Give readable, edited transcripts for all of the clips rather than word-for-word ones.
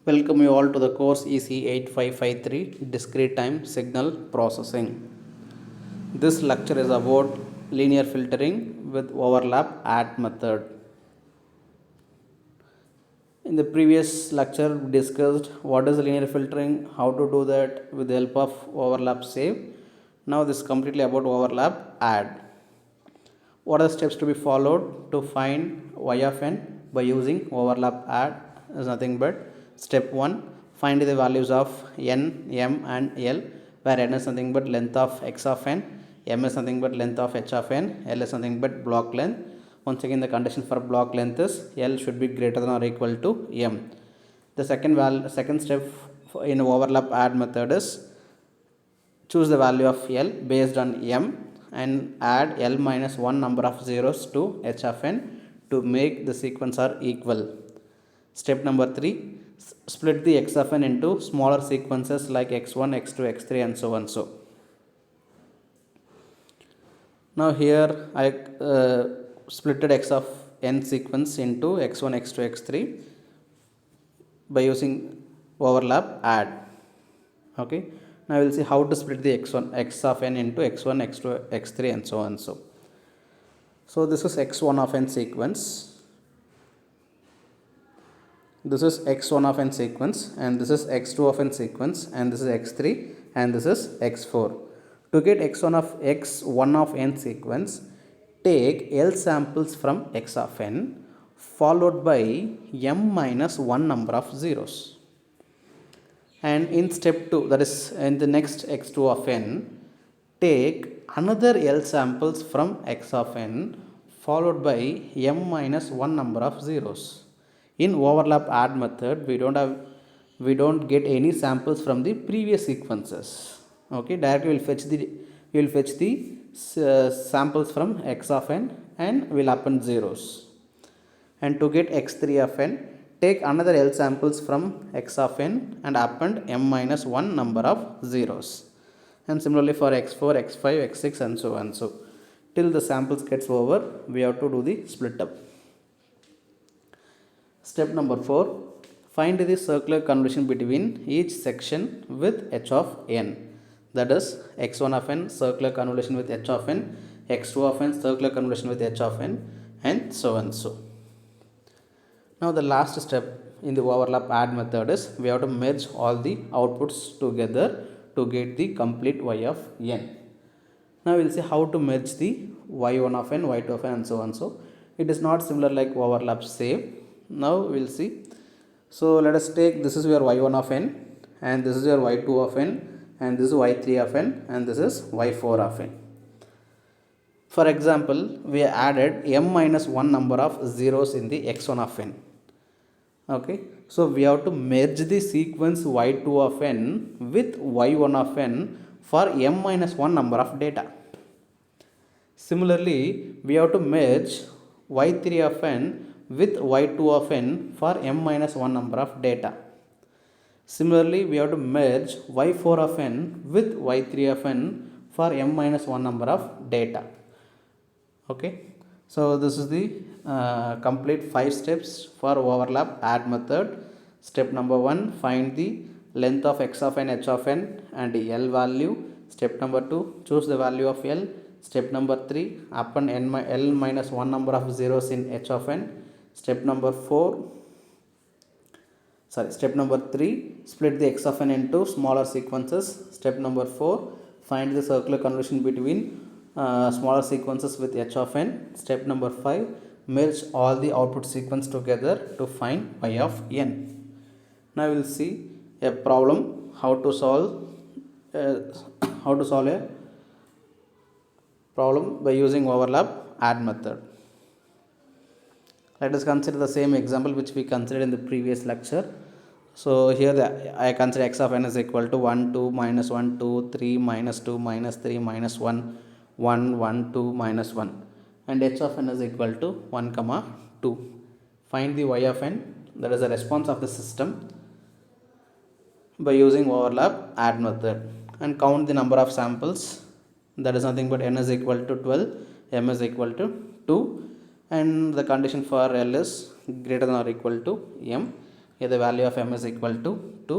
Welcome you all to the course EC8553 Discrete Time Signal Processing. This lecture is about linear filtering with overlap add method. In the previous lecture, we discussed what is linear filtering, how to do that with the help of overlap save. Now this is completely about overlap add. What are the steps to be followed to find y of n by using overlap add? Is nothing but step 1, find the values of n, m and l, where n is nothing but length of x of n, m is nothing but length of h of n, l is nothing but block length. Once again, the condition for block length is l should be greater than or equal to m. The second step in overlap add method is choose the value of L based on M and add L minus 1 number of zeros to H of n to make the sequence are equal. Step number 3, split the X of n into smaller sequences like X1, X2, X3 and so on. Now here I splitted X of n sequence into X1, X2, X3 by using overlap add. Okay. Now we will see how to split the x of n into x1, x2, x3 and so on. So this is x1 of n sequence. This is x1 of n sequence and this is x2 of n sequence and this is x3 and this is x4. To get x1 of n sequence, take L samples from x of n followed by m minus 1 number of zeros. And in step 2, that is in the next x2 of n, take another L samples from x of n followed by m minus 1 number of zeros. In overlap add method, we don't get any samples from the previous sequences. Okay, directly we will fetch the samples from x of n and will append zeros. And to get x3 of n, take another L samples from x of n and append m minus 1 number of zeros. And similarly for x4, x5, x6 and so on. So till the samples gets over, we have to do the split up. Step number 4, find the circular convolution between each section with h of n. That is x1 of n circular convolution with h of n, x2 of n circular convolution with h of n and so on. Now the last step in the overlap add method is we have to merge all the outputs together to get the complete y of n. Now we will see how to merge the y1 of n, y2 of n and so on. So it is not similar like overlap save. Now we will see. So let us take this is your y1 of n and this is your y2 of n and this is y3 of n and this is y4 of n. For example, we added m minus 1 number of zeros in the x1 of n. Okay, so we have to merge the sequence y2 of n with y1 of n for m minus 1 number of data. Similarly, we have to merge y3 of n with y2 of n for m minus 1 number of data. Similarly, we have to merge y4 of n with y3 of n for m minus 1 number of data. Okay, so this is the complete 5 steps for overlap add method. Step number 1, find the length of x of n, h of n and l value. Step number 2, choose the value of l. Step number 3, append l minus 1 number of zeros in h of n. Step number 3, split the x of n into smaller sequences. Step number 4, find the circular convolution between smaller sequences with h of n. Step number 5, merge all the output sequence together to find y of n. Now we will see a problem how to solve a problem by using overlap add method. Let us consider the same example which we considered in the previous lecture. So here I consider x of n is equal to 1, 2, minus 1, 2, 3, minus 2, minus 3, minus 1, 1, 1, 2, minus 1 and h of n is equal to 1, 2. Find the y of n, that is the response of the system, by using overlap add method and count the number of samples. That is nothing but n is equal to 12, m is equal to 2 and the condition for L is greater than or equal to m. Here the value of m is equal to 2.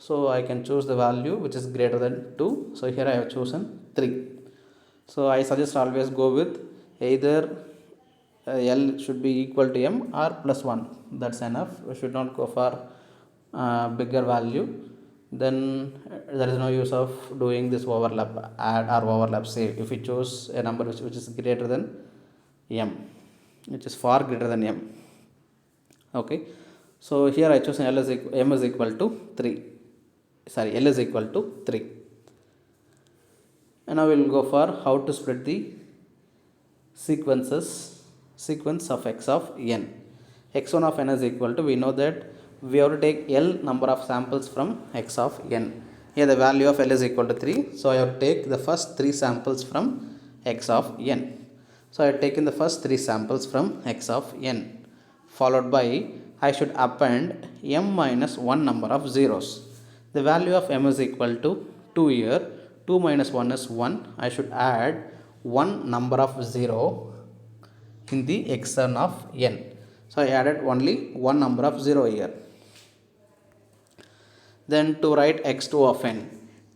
So I can choose the value which is greater than 2. So here I have chosen 3. So I suggest always go with either L should be equal to M or plus 1. That's enough. We should not go for bigger value. Then there is no use of doing this overlap, add or overlap save. If we choose a number which is greater than M, which is far greater than M. Okay. So here I choose M is equal to 3. Sorry, L is equal to 3. And now we will go for how to split the sequence of x of n. x1 of n is equal to, we know that we have to take L number of samples from x of n. Here the value of L is equal to 3. So I have to take the first 3 samples from x of n. So I have taken the first 3 samples from x of n. Followed by I should append m minus 1 number of zeros. The value of m is equal to 2 here. 2 minus 1 is 1. I should add 1 number of 0 in the x1 of n. So I added only 1 number of 0 here. Then to write x2 of n,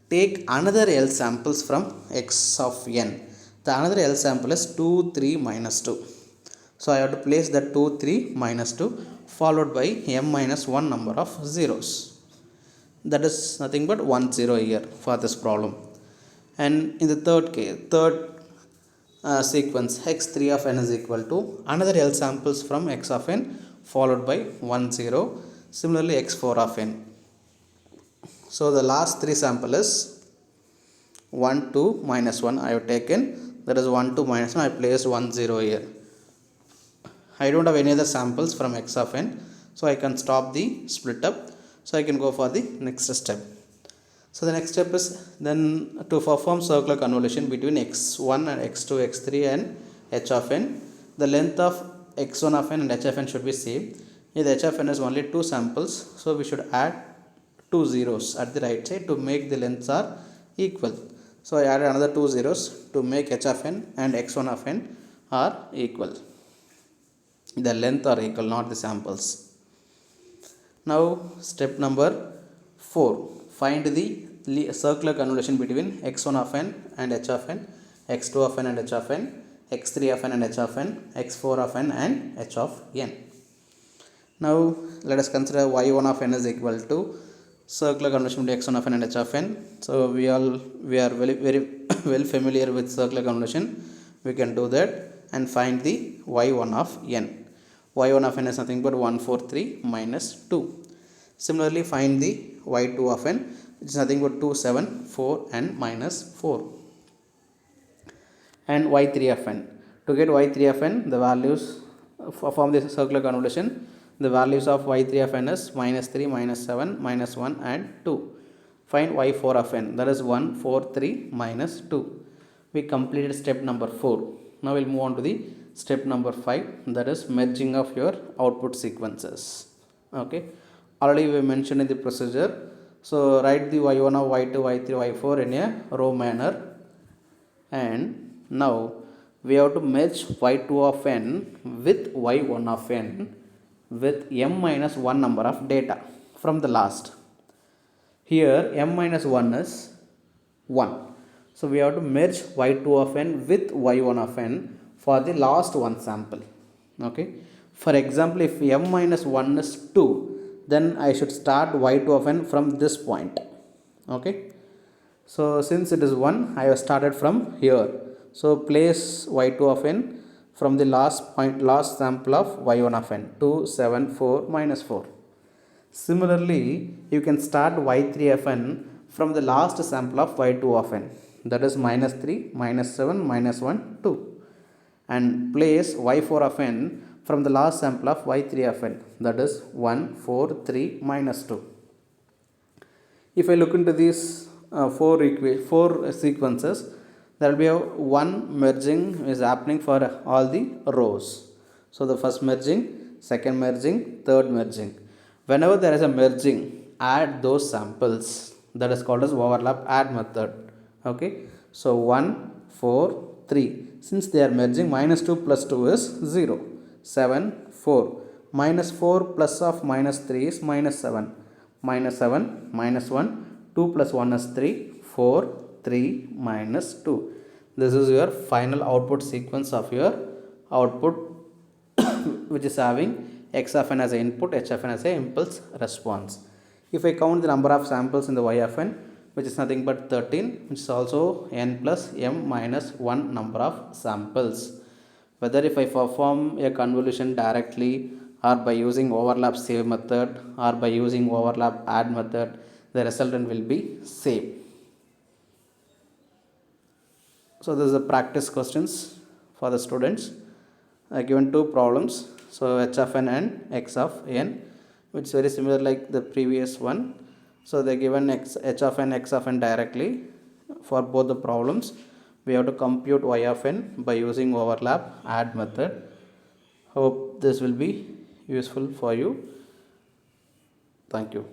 take another L samples from x of n. The another L sample is 2, 3, minus 2. So I have to place the 2, 3, minus 2 followed by m minus 1 number of zeros. That is nothing but 1 0 here for this problem. And in the third sequence, x3 of n is equal to another L samples from x of n followed by 1 0. Similarly x4 of n. So the last 3 sample is 1 2 minus 1 I have taken, that is 1 2 minus 1, I placed 1 0 here. I don't have any other samples from x of n, so I can stop the split up. So I can go for the next step. So the next step is then to perform circular convolution between x1 and x2, x3 and h of n. The length of x1 of n and h of n should be same. Here the h of n is only 2 samples, so we should add 2 zeros at the right side to make the lengths are equal. So I added another 2 zeros to make h of n and x1 of n are equal. The length are equal, not the samples. Now step number 4. Find the circular convolution between x1 of n and h of n, x2 of n and h of n, x3 of n and h of n, x4 of n and h of n. Now let us consider y1 of n is equal to circular convolution between x1 of n and h of n. So we are very well familiar with circular convolution. We can do that and find the y1 of n. y1 of n is nothing but 1 4 3 minus 2. Similarly find the y2 of n, which is nothing but 2 7 4 and minus 4. And y3 of n. To get y3 of n, the values form this circular convolution. The values of y3 of n is minus 3, minus 7, minus 1 and 2. Find y4 of n, that is 1 4 3 minus 2. We completed step number 4. Now we'll move on to the step number 5, that is merging of your output sequences. Okay, already we mentioned in the procedure. So write the y1 of y2 y3 y4 in a row manner, and now we have to merge y2 of n with y1 of n with m minus 1 number of data from the last. Here m minus 1 is 1. So we have to merge y2 of n with y1 of n for the last one sample. Okay. For example, if m minus 1 is 2, then I should start y2 of n from this point. Okay. So since it is 1, I have started from here. So place y2 of n from the last sample of y1 of n, 2 7 4 minus 4. Similarly, you can start y3 of n from the last sample of y2 of n, that is minus 3 minus 7 minus 1 2, and place y4 of n from the last sample of y3 of n, that is 1 4 3 minus 2. If I look into these four sequences, there will be one merging is happening for all the rows. So the first merging, second merging, third merging. Whenever there is a merging, add those samples. That is called as overlap add method. Okay. So 1 4 3. Since they are merging, minus 2 plus 2 is 0. 7 4 Minus 4 plus of minus 3 is minus 7. Minus 7 minus 1. 2 plus 1 is 3. 4, 3 minus 2. This is your final output sequence of your output which is having x of n as an input, h of n as an impulse response. If I count the number of samples in the y of n, which is nothing but 13, which is also n plus m minus 1 number of samples. Whether if I perform a convolution directly or by using overlap save method or by using overlap add method, the resultant will be same. So this is the practice questions for the students. Given two problems, so h of n and x of n, which is very similar like the previous one. So they given h of n, x of n directly for both the problems. We have to compute y of n by using overlap add method. Hope this will be useful for you. Thank you.